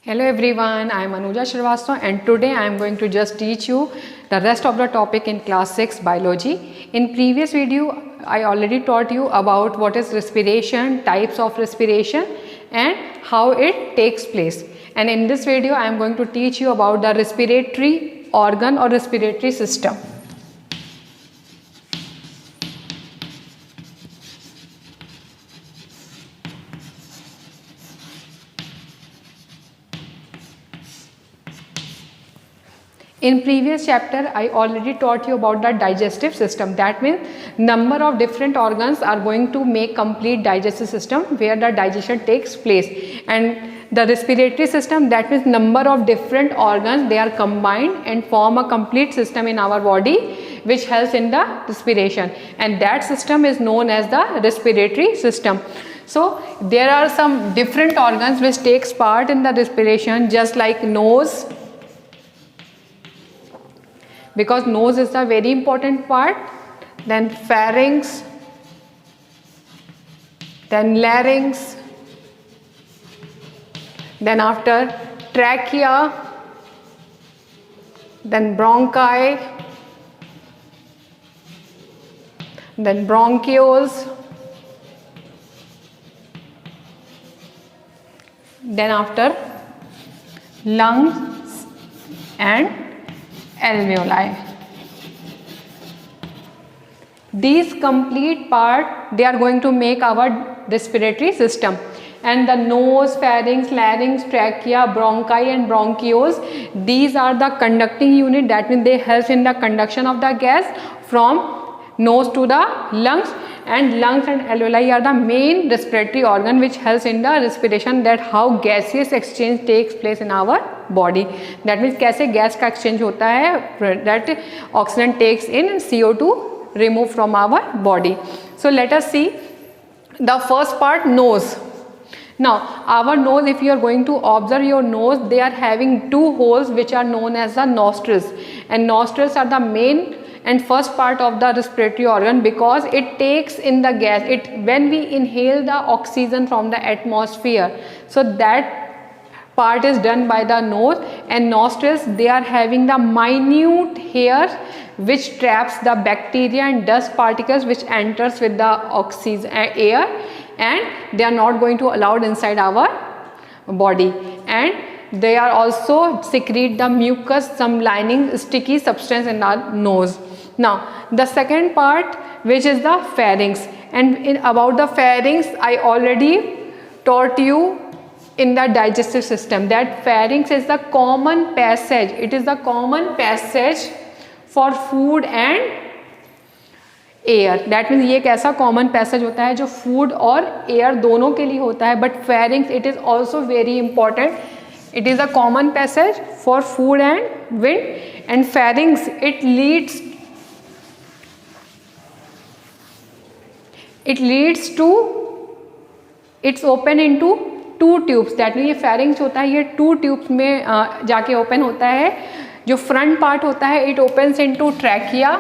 Hello everyone, I am Anuja Shrivastava and today I am going to just teach you the rest of the topic in class 6 biology. In previous video I already taught you about what is respiration, types of respiration and how it takes place. And in this video I am going to teach you about the respiratory organ or respiratory system. In previous chapter, I already taught you about the digestive system. That means number of different organs are going to make complete digestive system where the digestion takes place. And the respiratory system, that means number of different organs, they are combined and form a complete system in our body which helps in the respiration. And that system is known as the respiratory system. So there are some different organs which takes part in the respiration, just like nose, because nose is a very important part, then pharynx, then larynx, then after trachea, then bronchi, then bronchioles, then after lungs and alveoli. These complete part, they are going to make our respiratory system. And the nose, pharynx, larynx, trachea, bronchi and bronchioles, these are the conducting unit. That means they help in the conduction of the gas from nose to the lungs. And lungs and alveoli are the main respiratory organ which helps in the respiration, that how gaseous exchange takes place in our body. That means कैसे gas का exchange होता है, that oxygen takes in CO2 removed from our body. So let us see the first part, nose. Now our nose, if you are going to observe your nose, they are having two holes which are known as the nostrils, and nostrils are the main and first part of the respiratory organ because it takes in the gas. When we inhale the oxygen from the atmosphere, so that part is done by the nose. And nostrils, they are having the minute hairs which traps the bacteria and dust particles which enters with the oxygen air, and they are not going to allowed inside our body. And they are also secrete the mucus, some lining sticky substance in our nose. Now the second part, which is the pharynx, and about the pharynx I already taught you in the digestive system that pharynx is the common passage. It is the common passage for food and air. That means ये एक ऐसा common passage होता है जो food और air दोनों के लिए होता है. But pharynx, it is also very important. It is a common passage for food and wind, and pharynx, it's open into two tubes. That means ये pharynx होता है, ये two tubes में जाके open होता है. जो front part होता है, it opens into trachea,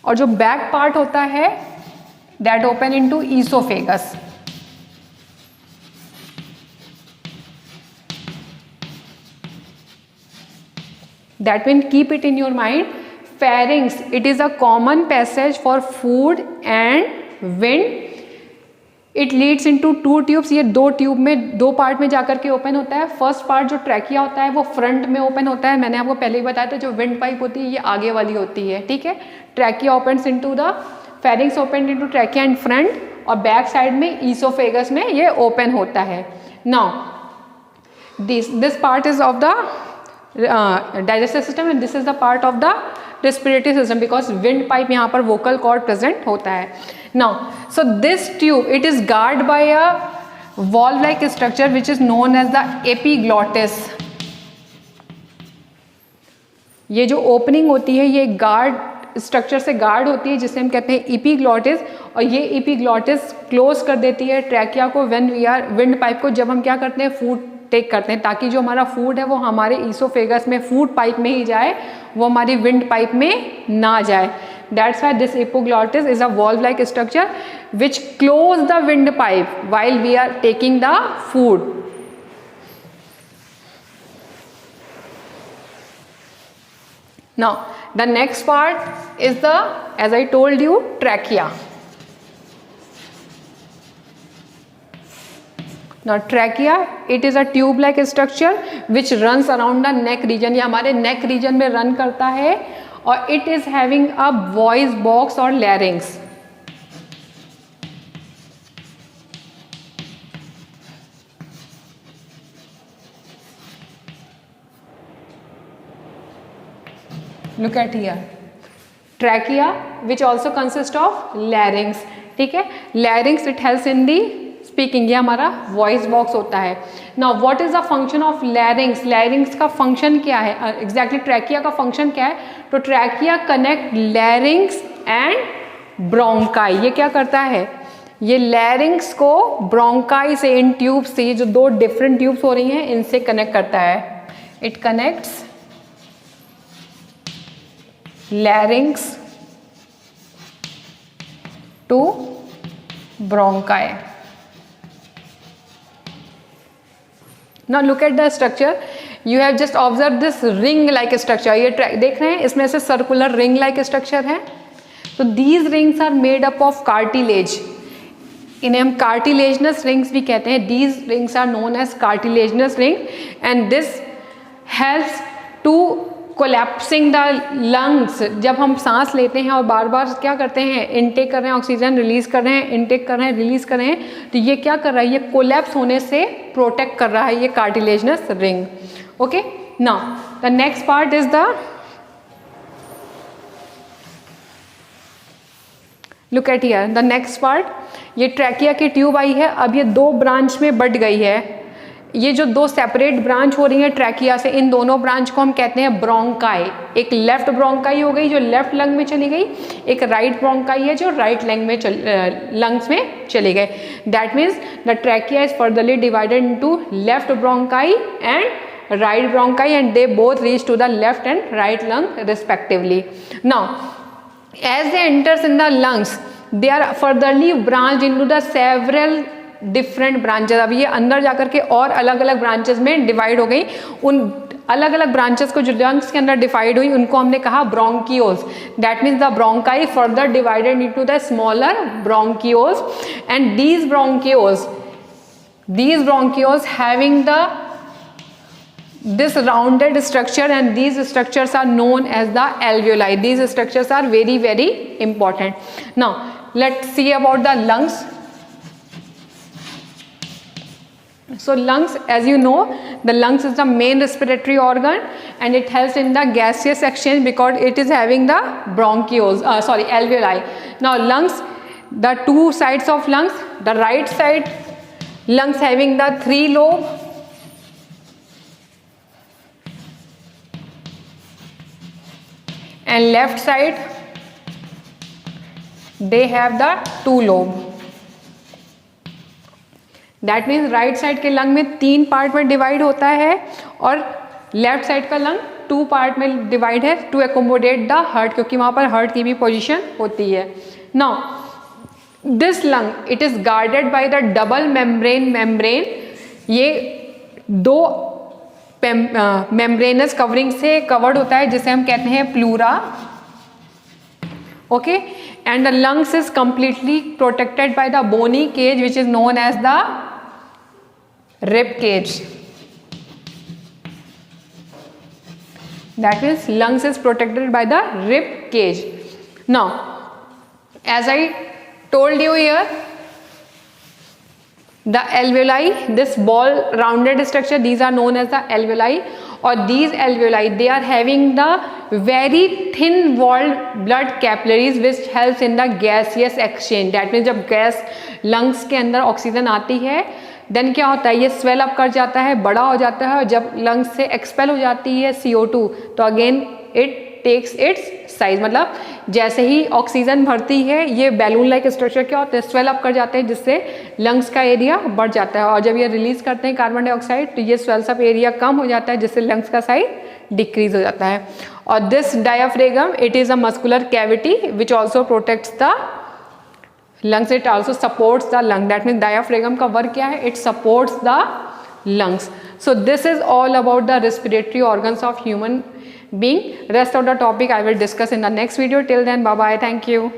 और जो बैक पार्ट होता है that open into esophagus. That means keep it in your mind, pharynx, it is a common passage for food and wind. It leads into two tubes. ये दो tube में, दो part में जाकर के ओपन होता है. फर्स्ट पार्ट जो ट्रैकिया होता है वो फ्रंट में ओपन होता है. मैंने आपको पहले ही बताया था, जो विंड पाइप होती है ये आगे वाली होती है, ठीक है. Trachea opens into the pharynx, open into trachea and front, और बैक साइड में ईसोफेगस में ये ओपन होता है. Now this part is of the digestive system and this is the part of the respiratory system because wind pipe यहाँ पर vocal cord present होता है. Now so this tube, it is guarded by a valve like structure which is known as the epiglottis. ये जो opening होती है ये guard structure से गार्ड होती है जिसे हम कहते हैं एपिग्लॉटिस, और ये एपिग्लॉटिस क्लोज कर देती है ट्रैकिया को when we are windpipe को, जब हम क्या करते हैं फूड टेक करते हैं, ताकि जो हमारा फूड है वो हमारे ईसोफेगस में फूड पाइप में ही जाए, वो हमारी विंड पाइप में ना जाए. That's why this epiglottis is a valve like structure which close the windpipe while we are taking the food. Now the next part is the, as I told you, trachea. Now trachea, it is a tube like structure which runs around the neck region, ये हमारे neck region में run करता है, और it is having a voice box or larynx. Look at here, trachea which also consists of larynx. ठीक है, larynx it helps in the speaking, ये हमारा वॉइस बॉक्स होता है. Now what is the function of लैरिंग्स? लैरिंग्स का function क्या है? Exactly trachea का फंक्शन क्या है? तो ट्रैकिया कनेक्ट लैरिंग्स एंड ब्रोंकाई. ये क्या करता है? ये लैरिंग्स को ब्रोंकाई से, इन ट्यूब से, जो दो डिफरेंट ट्यूब्स हो रही हैं, इनसे कनेक्ट करता है. It connects larynx to bronchi. Now look at the structure. You have just observed this ring like structure. ये देख रहे हैं, इसमें से circular ring like structure है. तो these rings are made up of cartilage. इन्हें हम cartilaginous rings भी कहते हैं. These rings are known as cartilaginous ring, and this helps to collapsing the lungs. जब हम सांस लेते हैं और बार बार क्या करते हैं, इनटेक कर रहे हैं, ऑक्सीजन रिलीज कर रहे हैं, इनटेक कर रहे हैं, रिलीज कर रहे हैं, तो ये क्या कर रहा है? ये कोलैप्स होने से प्रोटेक्ट कर रहा है ये cartilaginous ring. Okay, now the next part is the, look at here, the next part. ये ट्रैकिया की ट्यूब आई है, अब ये दो ब्रांच में बट गई है. ये जो दो सेपरेट ब्रांच हो रही है ट्रैकिया से, इन दोनों ब्रांच को हम कहते हैं ब्रोंकाई. एक लेफ्ट ब्रोंकाई हो गई जो लेफ्ट लंग में चली गई, एक राइट ब्रोंकाई है जो राइट लंग में लंग्स में चली गए. That means the trachea is furtherly divided into left bronchi and right bronchi, and they both reach to the left and right lung respectively. Now as they enters in the lungs, they are furtherly branched into the several different branches. अब ये अंदर जाकर के और अलग अलग branches में divide हो गई. उन अलग अलग ब्रांचेस को जो लंग्स के अंदर डिवाइड हुई उनको हमने कहा bronchioles. That means the bronchi further divided into the smaller bronchioles, and these bronchioles having this rounded structure, and these structures are known as the alveoli. These structures are very very important. Now let's see about the lungs. So lungs, as you know, the lungs is the main respiratory organ, and it helps in the gaseous exchange because it is having the bronchioles, alveoli. Now lungs, the two sides of lungs, the right side lungs having the 3 lobe, and left side they have the 2 lobe. That means right side के lung में 3 part में divide होता है, और left side का lung 2 part में divide है to accommodate the heart, क्योंकि वहाँ पर हार्ट की भी पोजीशन होती है. Now this lung it is guarded by the double membrane. ये 2 मेम्ब्रेनस कवरिंग से कवर्ड होता है, जिसे हम कहते हैं pleura. Okay, and the lungs is completely protected by the bony cage which is known as the rib cage. That means lungs is protected by the rib cage. Now as I told you here, the alveoli, this ball rounded structure, these are known as the alveoli. Or these alveoli, they are having the very thin walled blood capillaries which helps in the gaseous exchange. That means जब gas lungs के अंदर oxygen आती है, then क्या होता है, ये swell up कर जाता है, बड़ा हो जाता है, और जब lungs से expel हो जाती है CO2, तो again it takes its size, मतलब जैसे ही ऑक्सीजन भरती है ये बैलून लाइक स्ट्रक्चर क्या होता है, स्वेल अप कर जाते हैं, जिससे लंग्स का एरिया बढ़ जाता है, और जब ये रिलीज करते हैं कार्बन डाइऑक्साइड तो ये स्वेल्स अप एरिया कम हो जाता है, जिससे लंग्स का साइज डिक्रीज हो जाता है। और this diaphragm it is a muscular cavity which also protects the lungs, it also supports the lung. That means diaphragm का वर्क क्या है, it supports the lungs. So this is all about the respiratory organs of human being. Rest of the topic I will discuss in the next video. Till then, bye bye, thank you.